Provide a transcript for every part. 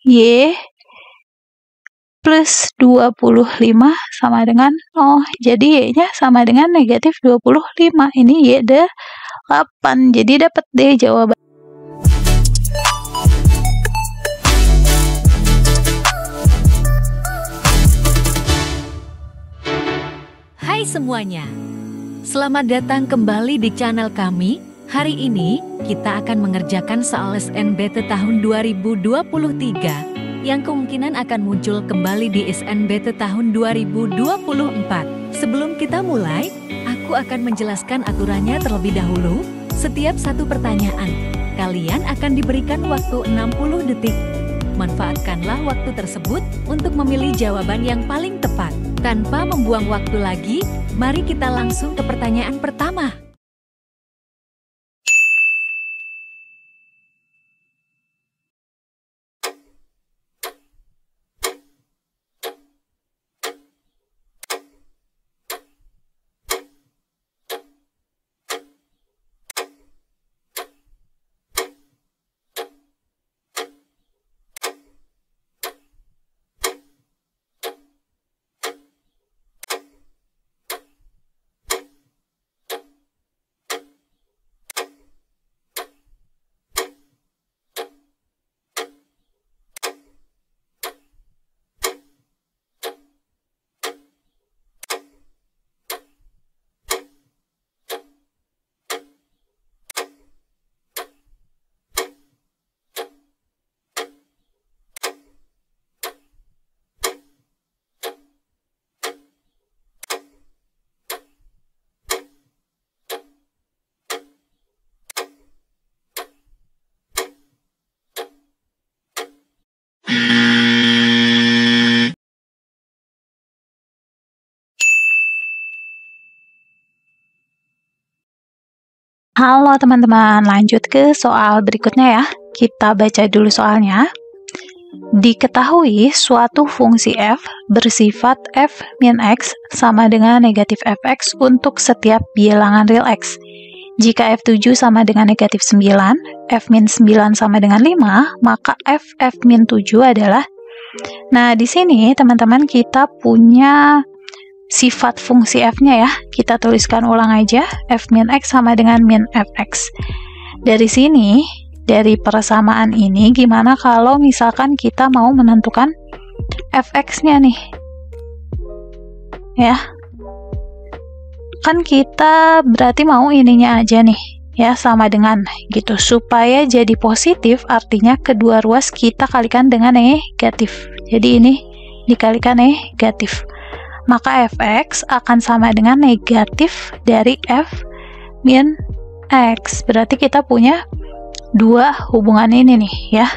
Y plus 25 sama dengan 0. Jadi Y-nya sama dengan negatif 25. Ini Y 8. Jadi dapat D jawaban. Hai semuanya. Selamat datang kembali di channel kami. Hari ini kita akan mengerjakan soal SNBT tahun 2023 yang kemungkinan akan muncul kembali di SNBT tahun 2024. Sebelum kita mulai, aku akan menjelaskan aturannya terlebih dahulu. Setiap satu pertanyaan, kalian akan diberikan waktu 60 detik. Manfaatkanlah waktu tersebut untuk memilih jawaban yang paling tepat. Tanpa membuang waktu lagi, mari kita langsung ke pertanyaan pertama. Halo teman-teman, lanjut ke soal berikutnya ya. Kita baca dulu soalnya. Diketahui suatu fungsi f bersifat f min x sama dengan negatif fx untuk setiap bilangan real x. Jika f7 sama dengan negatif 9, f min 9 sama dengan 5, maka f min 7 adalah. Nah, di sini teman-teman kita punya sifat fungsi f-nya ya. Kita tuliskan ulang aja, f min x sama dengan min fx. Dari sini, dari persamaan ini, gimana kalau misalkan kita mau menentukan fx-nya nih? Ya. Kan kita berarti mau ininya aja nih, ya, sama dengan gitu. Supaya jadi positif, artinya kedua ruas kita kalikan dengan negatif. Jadi ini dikalikan negatif. Maka fx akan sama dengan negatif dari f min x. Berarti kita punya dua hubungan ini nih ya.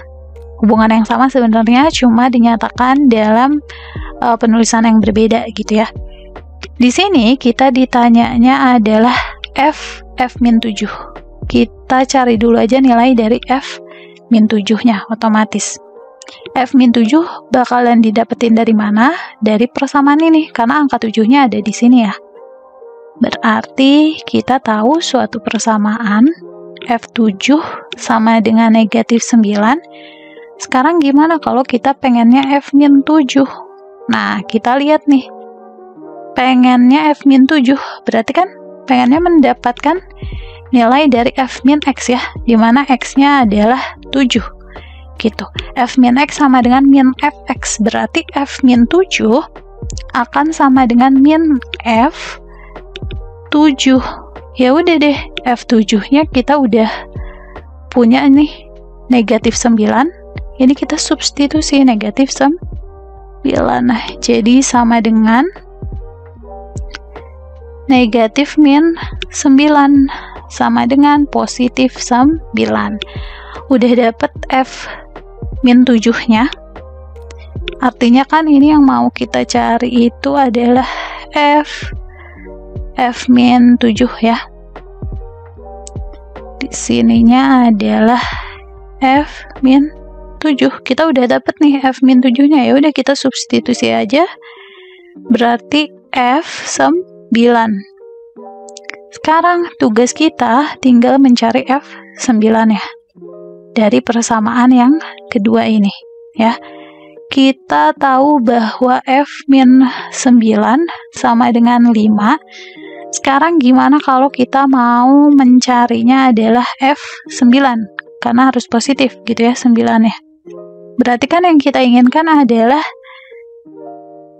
Hubungan yang sama sebenarnya, cuma dinyatakan dalam penulisan yang berbeda gitu ya. Di sini kita ditanyanya adalah f min 7. Kita cari dulu aja nilai dari f min 7-nya otomatis. F min 7 bakalan didapetin dari mana? Dari persamaan ini, karena angka 7-nya ada di sini ya. Berarti kita tahu suatu persamaan F7 sama dengan negatif 9. Sekarang gimana kalau kita pengennya F min 7? Nah, kita lihat nih. Pengennya F min 7, berarti kan pengennya mendapatkan nilai dari F min X ya, dimana X-nya adalah 7. Gitu. F min X sama dengan min fx, berarti F min 7 akan sama dengan min F7. Ya udah deh, F7-nya kita udah punya nih, negatif 9. Ini kita substitusi negatif 9. Nah, jadi sama dengan negatif min 9 sama dengan positif 9. Udah dapet F min 7-nya. Artinya kan ini yang mau kita cari itu adalah F min 7 ya. Di sininya adalah F min 7. Kita udah dapet nih F min 7-nya. Ya udah kita substitusi aja. Berarti F9. Sekarang tugas kita tinggal mencari F9 ya. Dari persamaan yang kedua ini. ya. Kita tahu bahwa F-9 sama dengan 5. Sekarang gimana kalau kita mau mencarinya adalah F9? Karena harus positif gitu ya 9 ya. Berarti kan yang kita inginkan adalah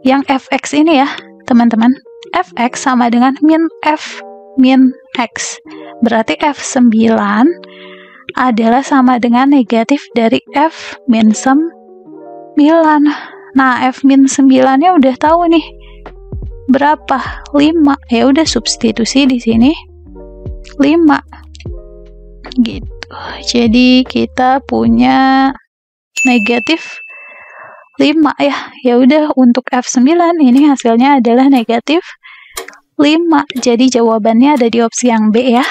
yang Fx ini ya teman-teman. Fx sama dengan min F min X. Berarti F9 adalah sama dengan negatif dari F min 9. Nah, F min 9-nya udah tahu nih. Berapa? 5. Ya udah substitusi di sini 5. Gitu. Jadi kita punya negatif 5 ya. Ya udah untuk F9 ini hasilnya adalah negatif 5. Jadi jawabannya ada di opsi yang B ya.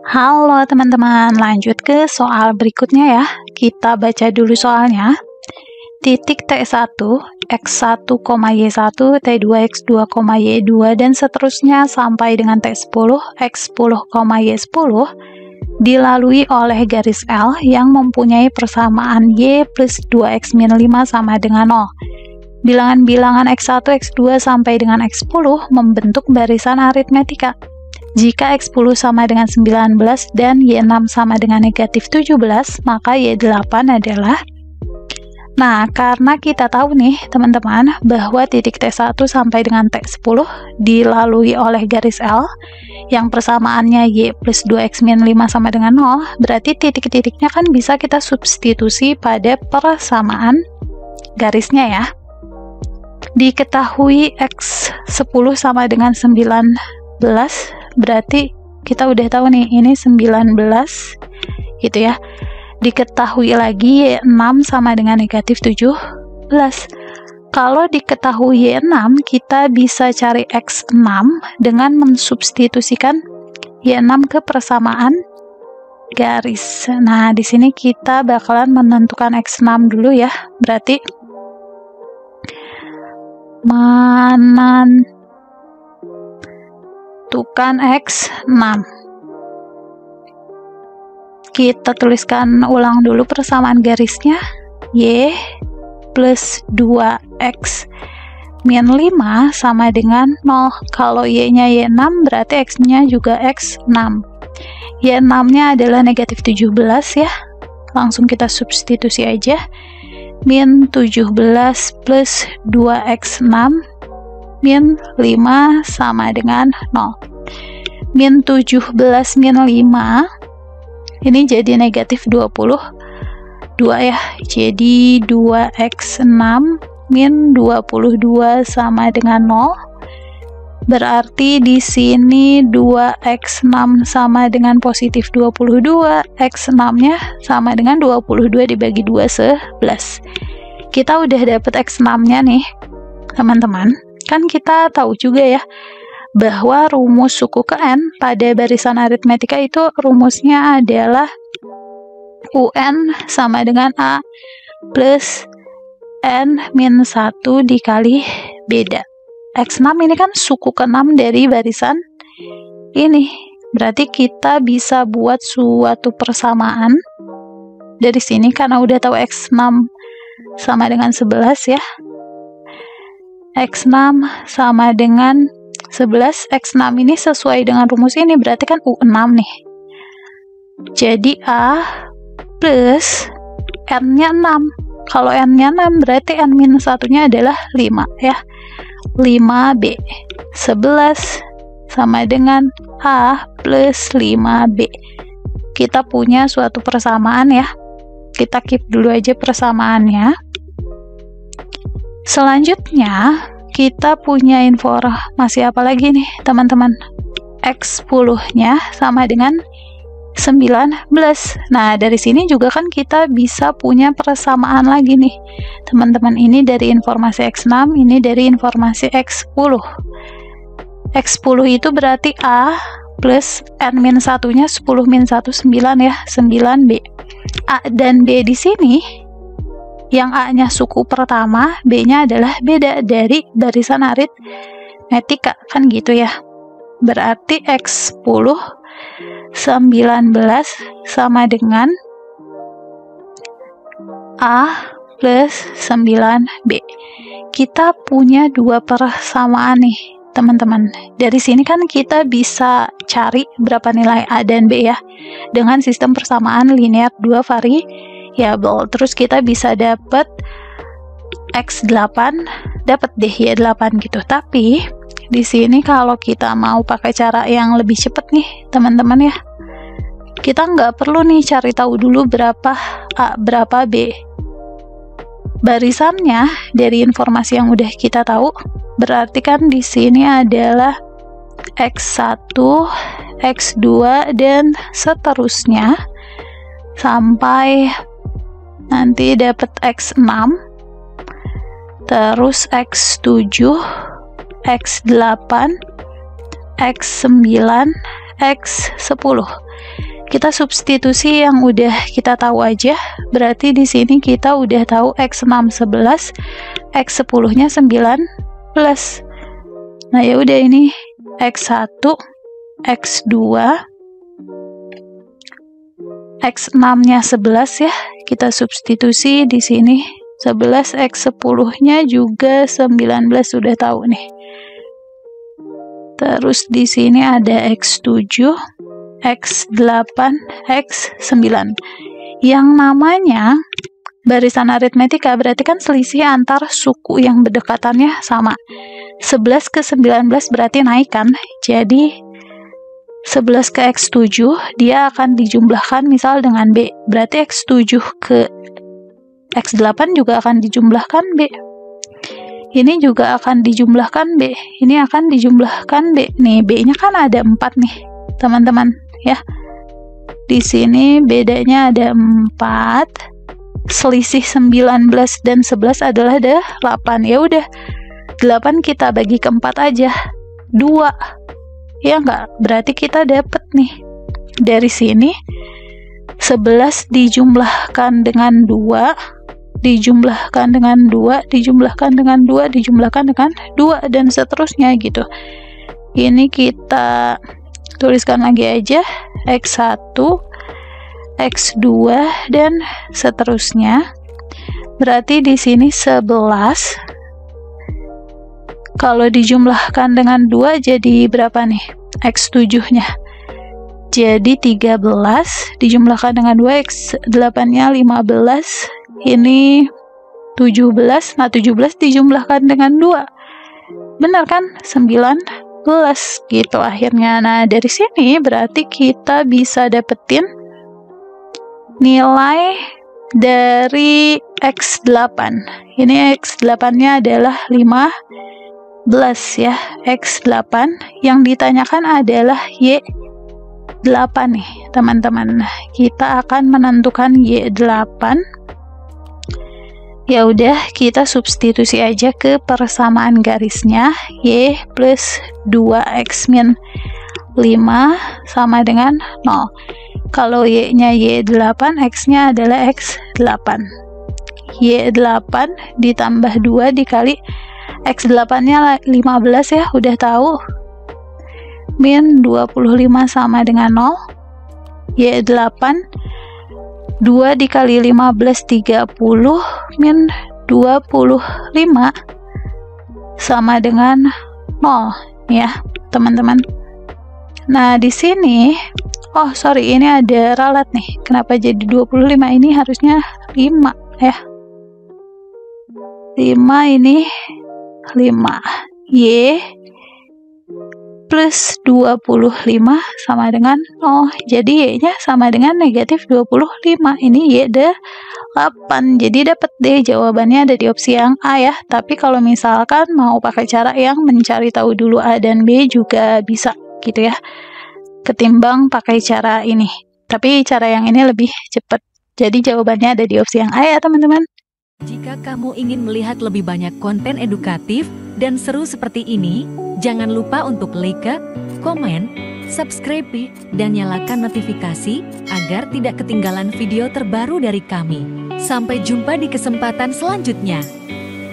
Halo teman-teman, lanjut ke soal berikutnya ya. Kita baca dulu soalnya. Titik T1, X1, Y1, T2, X2, Y2, dan seterusnya sampai dengan T10, X10, Y10 dilalui oleh garis L yang mempunyai persamaan Y plus 2X-5 sama dengan 0. Bilangan-bilangan X1, X2 sampai dengan X10 membentuk barisan aritmetika. Jika X10 sama dengan 19 dan Y6 sama dengan negatif 17, maka Y8 adalah... Nah, karena kita tahu nih teman-teman bahwa titik T1 sampai dengan T10 dilalui oleh garis L yang persamaannya Y plus 2X-5 sama dengan 0, berarti titik-titiknya kan bisa kita substitusi pada persamaan garisnya ya. Diketahui X10 sama dengan 19, berarti kita udah tahu nih ini 19 gitu ya. Diketahui lagi Y6 sama dengan negatif 17. Kalau diketahui Y6, kita bisa cari X6 dengan mensubstitusikan Y6 ke persamaan garis. Nah, di sini kita bakalan menentukan X6 dulu ya. Berarti menentukan X6. Kita tuliskan ulang dulu persamaan garisnya. Y plus 2X min 5 sama dengan 0. Kalau Y-nya Y6, berarti X-nya juga X6. Y6-nya adalah negatif 17 ya. Langsung kita substitusi aja. Min 17 plus 2X6 min 5 sama dengan 0. Min 17 min 5 ini jadi negatif 22 ya. Jadi 2X6 min 22 sama dengan 0. Berarti di sini 2X6 sama dengan positif 22. X6-nya sama dengan 22 dibagi 2, 11. Kita udah dapet X6-nya nih, teman-teman. Kan kita tahu juga ya, bahwa rumus suku ke N pada barisan aritmetika itu rumusnya adalah UN sama dengan A plus N min 1 dikali beda. X6 ini kan suku ke-6 dari barisan ini. Berarti kita bisa buat suatu persamaan dari sini karena udah tahu X6 sama dengan 11 ya. X6 sama dengan 11. X6 ini sesuai dengan rumus ini, berarti kan U6 nih. Jadi A plus N-nya 6. Kalau N-nya 6, berarti N-1-nya adalah 5 ya. 5B. 11 sama dengan A plus 5B. Kita punya suatu persamaan ya. Kita keep dulu aja persamaannya. Selanjutnya, kita punya informasi apa lagi nih, teman-teman? X10-nya sama dengan 19. Nah, dari sini juga kan kita bisa punya persamaan lagi nih, teman-teman. Ini dari informasi X6, ini dari informasi X10. X10 itu berarti A plus N-1-nya 10 min 1, 9 ya, 9B. A dan B di sini, yang A-nya suku pertama, B-nya adalah beda dari barisan aritmetika, kan gitu ya. Berarti X10 19 sama dengan A plus 9B. Kita punya dua persamaan nih, teman-teman. Dari sini kan kita bisa cari berapa nilai A dan B ya, dengan sistem persamaan linear dua variabel. Terus kita bisa dapat X8, dapat deh Y8 gitu. Tapi di sini kalau kita mau pakai cara yang lebih cepat nih, teman-teman ya, kita nggak perlu nih cari tahu dulu berapa A, berapa B. Barisannya dari informasi yang udah kita tahu, berarti kan di sini adalah X1, X2, dan seterusnya sampai nanti dapat X6, terus X7, X8, X9, X10. Kita substitusi yang udah kita tahu aja. Berarti di sini kita udah tahu X6 11, X10-nya 19. Nah, ya udah, ini X1, X2, X6-nya 11 ya. Kita substitusi di sini 11, X10-nya juga 19, sudah tahu nih. Terus di sini ada X7, X8, X9. Yang namanya barisan aritmetika berarti kan selisih antar suku yang berdekatannya sama. 11 ke 19 berarti naik kan? Jadi 11 ke X7 dia akan dijumlahkan misal dengan B. Berarti X7 ke X8 juga akan dijumlahkan B. Ini juga akan dijumlahkan B. Ini akan dijumlahkan B. Nih, B-nya kan ada 4 nih, teman-teman ya. Di sini bedanya ada 4. Selisih 19 dan 11 adalah ada 8. Ya udah, 8 kita bagi ke 4 aja. 2. Ya enggak? Berarti kita dapat nih. Dari sini 11 dijumlahkan dengan 2, dijumlahkan dengan 2, dijumlahkan dengan 2, dijumlahkan dengan 2, dan seterusnya gitu. Ini kita tuliskan lagi aja, X1, X2, dan seterusnya. Berarti di sini 11. Kalau dijumlahkan dengan 2 jadi berapa nih? X7-nya. Jadi 13 dijumlahkan dengan 2, X8-nya 15. Ini 17. Nah, 17 dijumlahkan dengan 2. Benar kan? 19 gitu akhirnya. Nah, dari sini berarti kita bisa dapetin nilai dari X8. Ini X8-nya adalah 15 ya. X8 yang ditanyakan adalah Y8 nih, teman-teman. Kita akan menentukan Y8. Ya udah, kita substitusi aja ke persamaan garisnya. Y plus 2X min 5 sama dengan 0. Kalau Y-nya Y8, X-nya adalah X8. Y8 ditambah 2 dikali X8-nya 15 ya, udah tahu. Min 25 sama dengan 0. Y8 2 dikali 15 30 min 25 sama dengan 0 ya teman-teman. Nah di sini oh sorry, ini ada ralat nih, kenapa jadi 25, ini harusnya 5 ya, 5 ini 5, Y plus 25 sama dengan 0, jadi Y nya sama dengan negatif 25, ini Y 8, jadi dapat D, jawabannya ada di opsi yang A ya. Tapi kalau misalkan mau pakai cara yang mencari tahu dulu A dan B juga bisa gitu ya, ketimbang pakai cara ini, tapi cara yang ini lebih cepat. Jadi jawabannya ada di opsi yang A ya teman-teman. Jika kamu ingin melihat lebih banyak konten edukatif dan seru seperti ini, jangan lupa untuk like, komen, subscribe, dan nyalakan notifikasi agar tidak ketinggalan video terbaru dari kami. Sampai jumpa di kesempatan selanjutnya.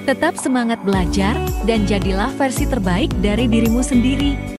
Tetap semangat belajar dan jadilah versi terbaik dari dirimu sendiri.